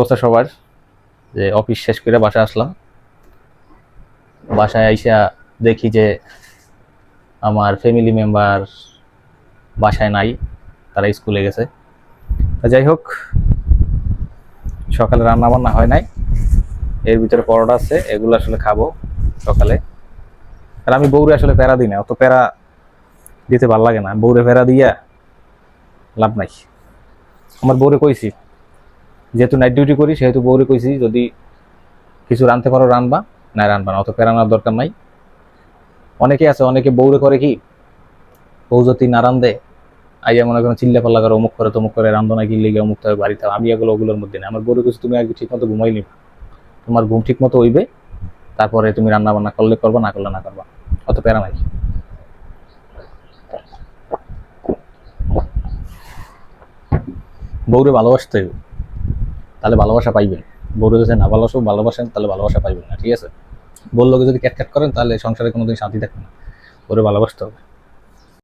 অবস্থা সবার, যে অফিস শেষ করে বাসায় আসলাম। বাসায় আইসা দেখি যে আমার ফ্যামিলি মেম্বার বাসায় নাই, তারা স্কুলে গেছে। যাই হোক, সকালে রান্না বান্না হয় নাই, এর ভিতরে পরোটা আছে, এগুলো আসলে খাবো সকালে। আর আমি বউরে আসলে প্যারা দিই না, অত প্যারা দিতে ভালো লাগে না, বউরে প্যারা দিয়া লাভ নাই। আমার বউরে কইছি, যেহেতু নাইট ডিউটি করি সেহেতু বউরে কইছি যদি কিছু রানতে পারো রানবা, না রানবা না, অত প্যারা নেওয়ার দরকার নাই। অনেকে আছে, অনেকে বউরে করে কি, বউ যদি না রান্ধে আইয়া মনে করেন চিল্লা পাল্লা করে, অমুক করে তমুক করে, রান্ধো না কি লেগে অমুক করে বাড়িতে। আমি এগুলো ওগুলোর মধ্যে নেই। আমার বউরে কইছি তুমি আগে ঠিক মতো ঘুমাই নিবা, তোমার ঘুম ঠিক মতো হইবে, তারপরে তুমি রান্না বান্না করলে করবা, না করলে না করবা, অত প্যারা নাই। বউরে ভালোবাসতে হইবে, তাহলে ভালোবাসা পাইবেন। বউরে যদি না ভালোবাসেন তাহলে ভালোবাসা পাইবেন না, ঠিক আছে? বললো যদি ক্যাট ক্যাট করেন তাহলে সংসারে কোনোদিন শান্তি থাকবে না। বউরে ভালোবাসতে হবে।